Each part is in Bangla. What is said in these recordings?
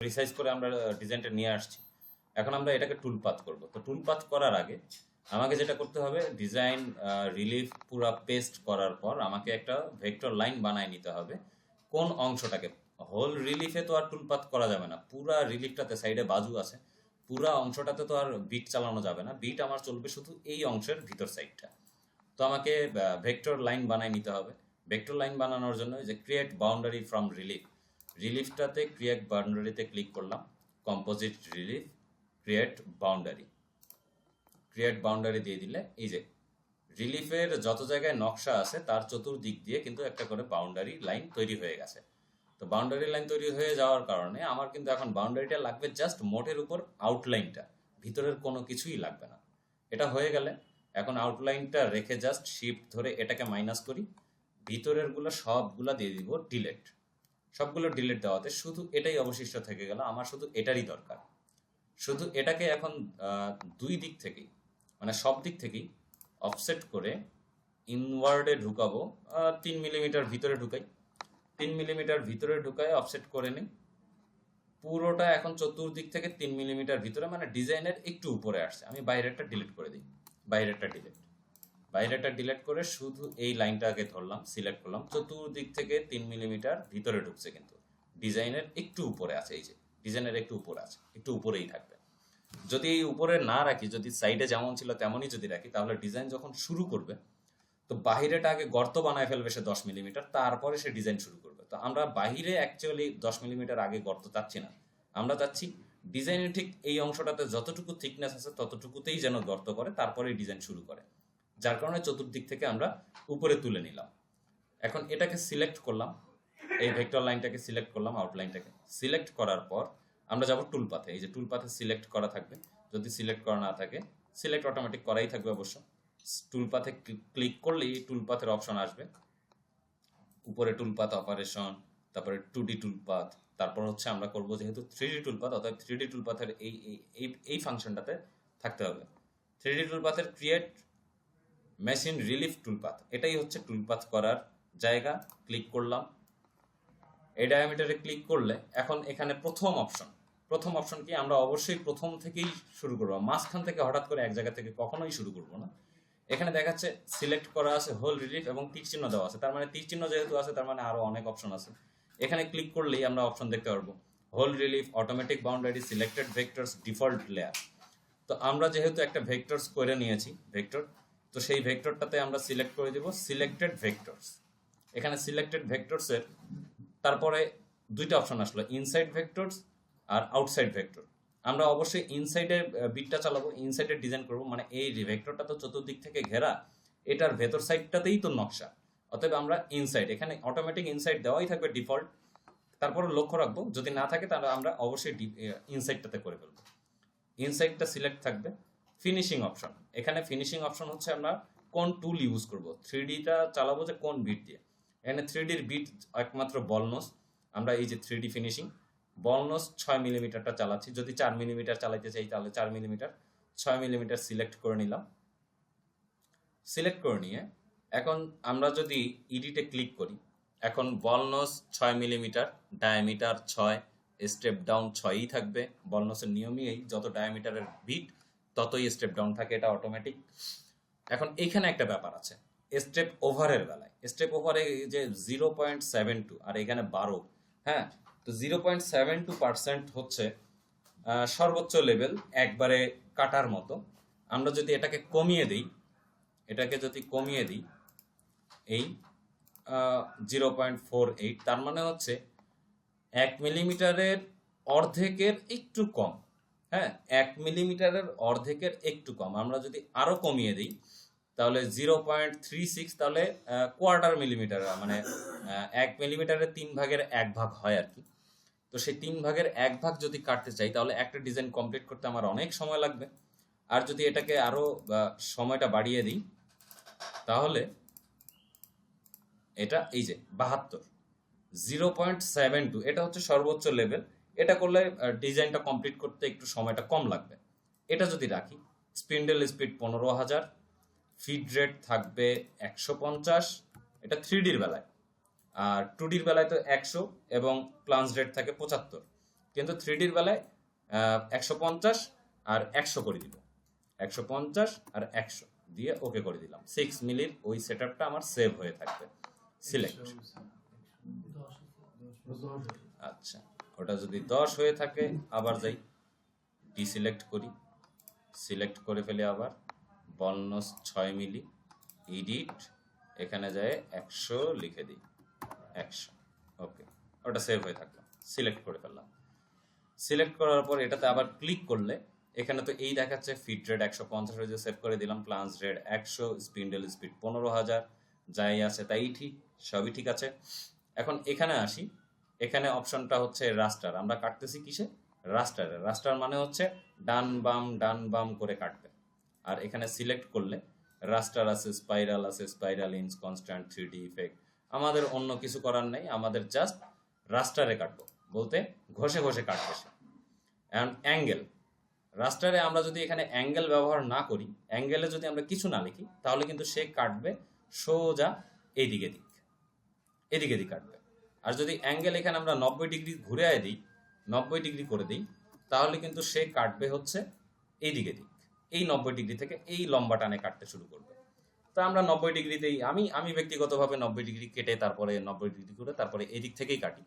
রিসাইজ করে আমরা ডিজাইনটা নিয়ে আসছি। এখন আমরা এটাকে টুল পাথ করব। তো টুল পাথ করার আগে আমাকে যেটা করতে হবে, ডিজাইন রিলিফ পুরা পেস্ট করার পর আমাকে একটা ভেক্টর লাইন বানায় নিতে হবে। কোন অংশটাকে, হোল রিলিফে তো আর টুল পাথ করা যাবে না, পুরা রিলিফটাতে সাইডে বাজু আছে, পুরা অংশটাতে তো আর বিট চালানো যাবে না, বিট আমার চলবে শুধু এই অংশের ভিতর সাইডটা। তো আমাকে ভেক্টর লাইন বানায় নিতে হবে। ভেক্টর লাইন বানানোর জন্য যে ক্রিয়েট বাউন্ডারি ফ্রম রিলিফ, রিলিফটাতে ক্রিয়েট বাউন্ডারিতে ক্লিক করলাম, composite relief, create boundary. Create boundary দিয়ে দিলে এই যে রিলিফের যত জায়গায় নকশা আছে তার চতুর্দিক দিয়ে কিন্তু একটা করে বাউন্ডারি লাইন তৈরি হয়ে গেছে। তো বাউন্ডারি লাইন তৈরি হয়ে যাওয়ার কারণে আমার কিন্তু এখন বাউন্ডারিটা লাগবে জাস্ট মোটের উপর আউটলাইনটা, ভিতরের কোনো কিছুই লাগবে না। এটা হয়ে গেলে এখন আউটলাইনটা রেখে জাস্ট শিফট ধরে এটাকে মাইনাস করি, ভিতরের গুলো সবগুলা দিয়ে দিব ডিলেট। সবগুলো ডিলেট দেওয়াতে শুধু এটাই অবশিষ্ট থেকে গেল, আমার শুধু এটারই দরকার। শুধু এটাকে এখন দুই দিক থেকেই, মানে সব দিক থেকেই অফসেট করে ইনওয়ার্ডে ঢুকাবো। 3 মিলিমিটার ভিতরে ঢুকাই, 3 মিলিমিটার ভিতরে ঢুকায় অফসেট করে নিই পুরোটা। এখন চতুর্দিক থেকে 3 মিলিমিটার ভিতরে, মানে ডিজাইনের একটু উপরে আসছে। আমি বাইরেরটা ডিলিট করে দিই, বাইরেরটা ডিলিট করে শুধু এই লাইনটাকে ধরলাম, সিলেক্ট করলাম, চতুর্দিক থেকে 3 মিলিমিটার ভিতরে ঢুকছে, কিন্তু ডিজাইনের একটু উপরে আছে। এই যে ডিজাইনের একটু উপরে আছে, একটু উপরেই থাকবে। যদি এই উপরে না রাখি, যদি সাইডে যেমন ছিল তেমনই যদি রাখি, তাহলে ডিজাইন যখন শুরু করবে তো বাহিরেটা আগে গর্ত বানায় ফেলবে সে 10 মিলিমিটার, তারপরে সে ডিজাইন শুরু করবে। তো আমরা বাহিরে অ্যাকচুয়ালি 10 মিলিমিটার আগে গর্ত চাচ্ছি না, আমরা চাচ্ছি ডিজাইনের ঠিক এই অংশটাতে যতটুকু থিকনেস আছে ততটুকুতেই যেন গর্ত করে, তারপরে ডিজাইন শুরু করে। যার কারণে চতুর্দিক থেকে আমরা উপরে তুলে নিলাম। এখন এটাকে সিলেক্ট করলাম, এই ভেক্টর লাইনটাকে সিলেক্ট করলাম, আউটলাইনটাকে সিলেক্ট করার পর আমরা যাব টুল পাথে। এই যে টুল পাথে সিলেক্ট করা থাকবে, যদি সিলেক্ট করা না থাকে সিলেক্ট অটোমেটিক করাই থাকবে অবশ্য। টুল পাথে ক্লিক করলেই টুল পাথের অপশন আসবে, উপরে টুল পাথ অপারেশন, তারপরে 2D টুল পাথ, তারপর হচ্ছে আমরা করব যেহেতু 3D টুল পাথ, অর্থাৎ 3D টুল পাথের এই ফাংশনটাতে থাকতে হবে। 3D টুল পাথের ক্রিয়েট মেশিন রিলিফ টুল পাথ, এটাই হচ্ছে টুল পাথ করার জায়গা। ক্লিক করলাম, এই ডায়ামিটারে ক্লিক করলে এখন এখানে প্রথম অপশন কি, আমরা অবশ্যই প্রথম থেকেই শুরু করব, মাঝখান থেকে হঠাৎ করে এক জায়গা থেকে কখনোই শুরু করব না। এখানে দেখাচ্ছে সিলেক্ট করা আছে হোল রিলিফ এবং তীর চিহ্ন দেওয়া আছে, তার মানে তীর চিহ্ন যেহেতু আছে তার মানে আরো অনেক অপশন আছে। এখানে ক্লিক করলেই আমরা অপশন দেখতে পারবো, hole relief, automatic boundary, selected vectors, default layer. তো আমরা যেহেতু একটা ভেক্টরস করে নিয়েছি ভেক্টর, তো সেই ভেক্টরটাতে আমরা সিলেক্ট করে দিব সিলেক্টেড ভেক্টরস। এখানে সিলেক্টেড ভেক্টরসের তারপরে দুইটা অপশন আসলো, ইনসাইড ভেক্টরস আর আউটসাইড ভেক্টর। আমরা অবশ্যই ইনসাইডের বিটটা চালাবো, ইনসাইডের ডিজাইন করব, মানে এই ভেক্টরটা তো চতুর্দিক থেকে ঘেরা, এটার ভেতর সাইডটাতেই তো নকশা, অতএব আমরা ইনসাইড, এখানে অটোমেটিক ইনসাইড দেওয়াই থাকবে ডিফল্ট। তারপরে লক্ষ্য রাখবো যদি না থাকে তাহলে আমরা অবশ্যই ইনসাইডটাতে করে ফেলবো। ইনসাইডটা সিলেক্ট থাকবে। ফিনিশিং অপশন, এখানে ফিনিশিং অপশন হচ্ছে আমরা কোন টুল ইউজ করব, 3Dটা চালাবো যে কোন বিট দিয়ে। এখানে 3Dর বিট একমাত্র বলনোস, আমরা এই যে 3D ফিনিশিং বলনোস 6 মিলিমিটারটা চালাচ্ছি। যদি 4 মিলিমিটার চালাইতে চাই তাহলে 4 মিলিমিটার, 6 মিলিমিটার সিলেক্ট করে নিলাম। সিলেক্ট করে নিয়ে এখন আমরা যদি ইডিটে ক্লিক করি, এখন বলনোস 6 মিলিমিটার, ডায়ামিটার 6, স্টেপ ডাউন 6ই থাকবে। বলনোসের নিয়মই এই, যত ডায়ামিটারের বিট ততই স্টেপ ডাউন থাকে, এটা অটোমেটিক। এখন এইখানে একটা ব্যাপার আছে, স্টেপ ওভারের বেলায়, স্টেপ ওভারে যে 0.72 আর এখানে 12, হ্যাঁ, তো 0.72% হচ্ছে সর্বোচ্চ লেভেল, একবারে কাটার মতো। আমরা যদি এটাকে কমিয়ে দিই, এই 0.48, তার মানে হচ্ছে 1 মিলিমিটারের অর্ধেকের একটু কম। হ্যাঁ, 1 মিলিমিটারের অর্ধেকের একটু কম। আমরা যদি আরো কমিয়ে দিই তাহলে 0.36, তাহলে কোয়ার্টার মিলিমিটার, মানে 1 মিলিমিটারের 3/1 হয় আর কি। তো সেই 3/1 যদি কাটতে চাই তাহলে একটা ডিজাইন কমপ্লিট করতে আমার অনেক সময় লাগবে। আর যদি এটাকে আরো সময়টা বাড়িয়ে দিই তাহলে এটা এই যে 72, 0.72, এটা হচ্ছে সর্বোচ্চ লেভেল। এটা করলে ডিজাইনটা কমপ্লিট করতে একটু সময়টা কম লাগবে। এটা যদি রাখি, স্পিন্ডেল স্পিড 15,000, ফিড রেট থাকবে 150, এটা 3Dর বেলায়। আর 2Dর বেলায় তো 100 এবং প্লান্স রেট থাকে 75। কিন্তু 3Dর বেলায় 150 আর 100 করে দিব, 150 আর 100 দিয়ে ওকে করে দিলাম। 6 মিলির ওই সেটআপটা আমার সেভ হয়ে থাকবে। সিলেক্ট। আচ্ছা, ওটা যদি 10 হয়ে থাকে আবার যাই ডিসিলেক্ট করি, সিলেক্ট করে ফেলে আবার বলনস 6 মিলি, এডিট, এখানে যায় 100 লিখে দিই, 100। ওকে, ওটা সেভ হয়ে থাকলো। সিলেক্ট করে ফেললাম। সিলেক্ট করার পর এটাতে আবার ক্লিক করলে এখানে তো এই দেখাচ্ছে ফিট রেট 150 হয়ে সেভ করে দিলাম, প্লান্স রেট 100, স্পিন্ডেল স্পিড 15,000, যাই আছে তাই ঠিক, সবই ঠিক আছে। এখন এখানে আসি, এখানে অপশনটা হচ্ছে রাস্টার। আমরা কাটতেছি কিসে? রাস্টারে। রাস্টার মানে হচ্ছে ডান বাম করে কাটবে। আর এখানে সিলেক্ট করলে রাস্টার আছে, স্পাইরাল আছে, স্পাইরাল ইনস, কনস্ট্যান্ট, 3D ইফেক্ট। আমাদের অন্য কিছু করার নেই, আমাদের জাস্ট রাস্টারে কাটবো, বলতে ঘষে ঘষে কাটবে সে। অ্যান্ড অ্যাঙ্গেল, রাস্টারে আমরা যদি এখানে অ্যাঙ্গেল ব্যবহার না করি, অ্যাঙ্গেলে যদি আমরা কিছু না লিখি, তাহলে কিন্তু সে কাটবে সোজা এদিকে দিক কাটবে। আর যদি অ্যাঙ্গেল এখানে আমরা 90 ডিগ্রি ঘুরে দিই, 90 ডিগ্রি করে দিই, তাহলে কিন্তু সে কাটবে হচ্ছে এইদিকে দিক, এই 90 ডিগ্রি থেকে এই লম্বা টানে কাটতে শুরু করবে। তো আমরা 90 ডিগ্রিতেই, আমি ব্যক্তিগতভাবে 90 ডিগ্রি কেটে তারপরে 90 ডিগ্রি করে তারপরে এদিক থেকেই কাটি।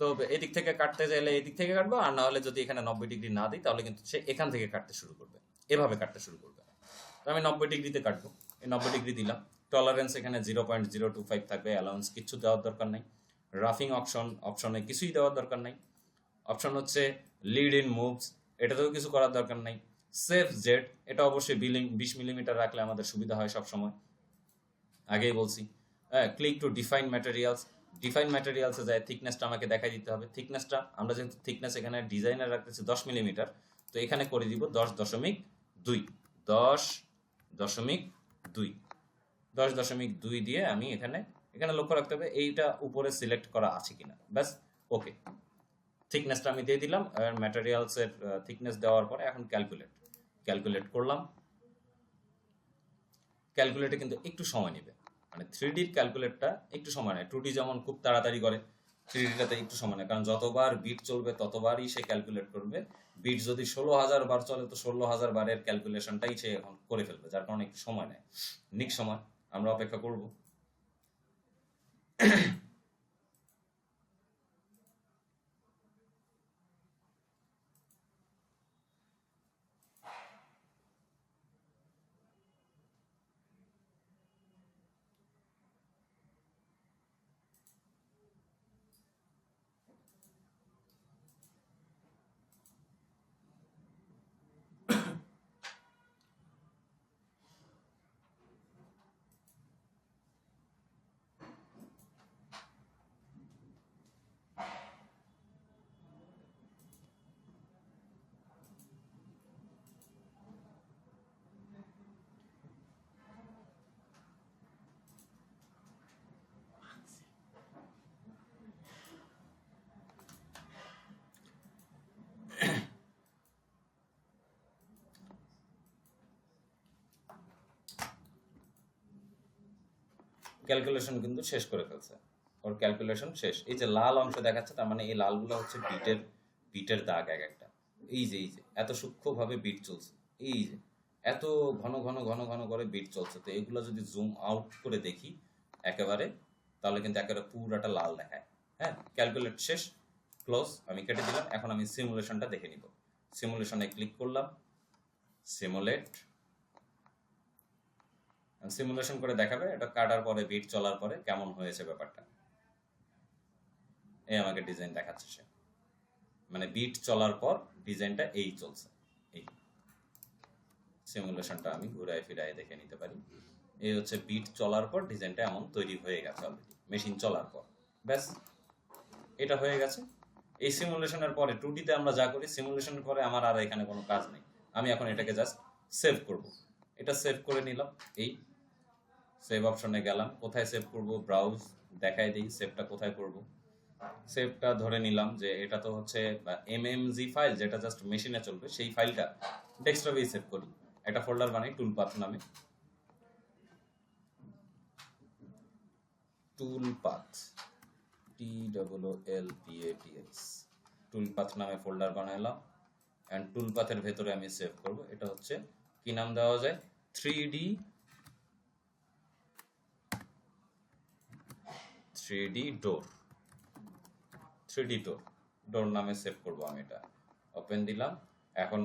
তো এদিক থেকে কাটতে চাইলে এদিক থেকে কাটবো, আর না হলে যদি এখানে 90 ডিগ্রি না দিই তাহলে কিন্তু সে এখান থেকে কাটতে শুরু করবে, এভাবে কাটতে শুরু করবে। তো আমি 90 ডিগ্রিতে কাটবো, এই 90 ডিগ্রি দিলাম। টলারেন্স এখানে 0.025 থাকবে, অ্যালাউন্স কিচ্ছু দেওয়ার দরকার নাই। রাফিং অপশনে কিছুই দেওয়ার দরকার নাই। অপশন হচ্ছে লিড ইন মুভস, এটাতেও কিছু করার দরকার নাই। সেফ জেড, এটা অবশ্যই 20 মিলিমিটার রাখলে আমাদের সুবিধা হয় সবসময়, আগেই বলছি। Click to define materials, define ম্যাটেরিয়ালসে যায় থিকনেসটা আমাকে দেখাই দিতে হবে। থিকনেসটা আমরা যেহেতু থিকনেস এখানে ডিজাইনার রাখতেছি 10 মিলিমিটার, তো এখানে করে দিব 10.2, 10.2, 10.2 দিয়ে আমি এখানে লক্ষ্য রাখতে হবে এইটা উপরে সিলেক্ট করা আছে কিনা, ব্যাস। ওকে, থিকনেসটা আমি দিয়ে দিলাম। ম্যাটেরিয়ালসের থিকনেস দেওয়ার পরে এখন ক্যালকুলেট করলাম। ক্যালকুলেটে কিন্তু একটু সময় নেবে, মানে 3Dর ক্যালকুলেটটা একটু সময় নেয়। 2D যেমন খুব তাড়াতাড়ি করে, 3Dটাতে একটু সময় নেয়, কারণ যতবার বিট চলবে ততবারই সে ক্যালকুলেট করবে। বিট যদি 16,000 বার চলে তো 16,000 বারের ক্যালকুলেশনটাই সে এখন করে ফেলবে, যার কারণে একটু সময় নেয়। নিক সময় আমরা অপেক্ষা করব। ক্যালকুলেশন কিন্তু শেষ করে ফেলছে, ওর ক্যালকুলেশন শেষ। এই যে লাল অংশ দেখাচ্ছে, তার মানে এই লালগুলো হচ্ছে বিটের দাগ এক একটা। এই যে এত সূক্ষ্মভাবে বিট চলছে, এই যে এত ঘন করে বিট চলছে। তো এগুলো যদি জুম আউট করে দেখি একেবারে, তাহলে কিন্তু একেবারে পুরাটা লাল দেখায়। হ্যাঁ, ক্যালকুলেট শেষ, ক্লোজ, আমি কেটে দিলাম। এখন আমি সিমুলেশনটা দেখে নিব। সিমুলেশনে ক্লিক করলাম, সিমুলেশন করে দেখাবে এটা কাটার পরে বিট চলার পরে কেমন হয়েছে ব্যাপারটা। এই আমাকে ডিজাইন দেখাচ্ছে সে, মানে বিট চলার পর ডিজাইনটা এই চলছে। এই সিমুলেশনটা আমি ঘুরায় ফিরায় দেখে নিতে পারি। এই হচ্ছে বিট চলার পর ডিজাইনটা এমন তৈরি হয়ে গেছে অলরেডি, মেশিন চলার পর। ব্যাস, এটা হয়ে গেছে। এই সিমুলেশনের পরে 2Dতে আমরা যা করি, সিমুলেশনের পরে আমার আর এখানে কোনো কাজ নেই। আমি এখন এটাকে জাস্ট সেভ করব। এটা সেভ করে নিলাম, এই সেভ অপশনে গেলাম। কোথায় সেভ করব? ব্রাউজ, দেখাই দিই সেভটা কোথায় করব। সেভটা ধরে নিলাম যে এটা তো হচ্ছে MMG ফাইল, যেটা জাস্ট মেশিনে চলবে, সেই ফাইলটা ডেস্কটপেই সেভ করি। একটা ফোল্ডার বানাই টুলপাথ নামে, টুলপাথ, TOOLPATH। টুলপাথ নামে ফোল্ডার বানালাম অ্যান্ড টুলপাথের ভেতরে আমি সেভ করব। এটা হচ্ছে কি নাম দেওয়া যায়, 3D ডোর, 3D ডোর নামে সেভ করব আমি। এটা ওপেন দিলাম। এখন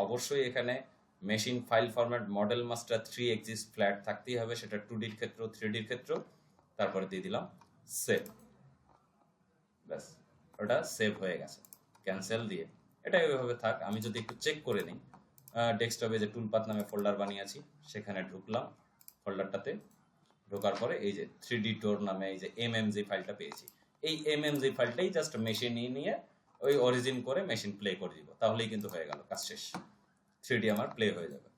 অবশ্যই এখানে machine file format model master 3 exist flat থাকতেই হবে, সেটা 2Dর ক্ষেত্র 3Dর ক্ষেত্র। তারপরে দিয়ে দিলাম সেভ। ব্যাস, ওটা সেভ হয়ে গেছে। ক্যান্সেল দিয়ে এটা এভাবে থাক। আমি যদি একটু চেক করে নিই, ডেস্কটপে যে টুলপাথ নামে ফোল্ডার বানিয়েছি সেখানে ঢুকলাম। ফোল্ডারটাতে ঢোকার পরে এই যে 3D ডোর নামে এই যে MMG ফাইলটা পেয়েছি। এই MMG ফাইলটাই জাস্ট মেশিনে নিয়ে ওই অরিজিন করে মেশিন প্লে করে দিব, তাহলেই কিন্তু হয়ে গেল, কাজ শেষ। 3D আমার প্লে হয়ে যাবে।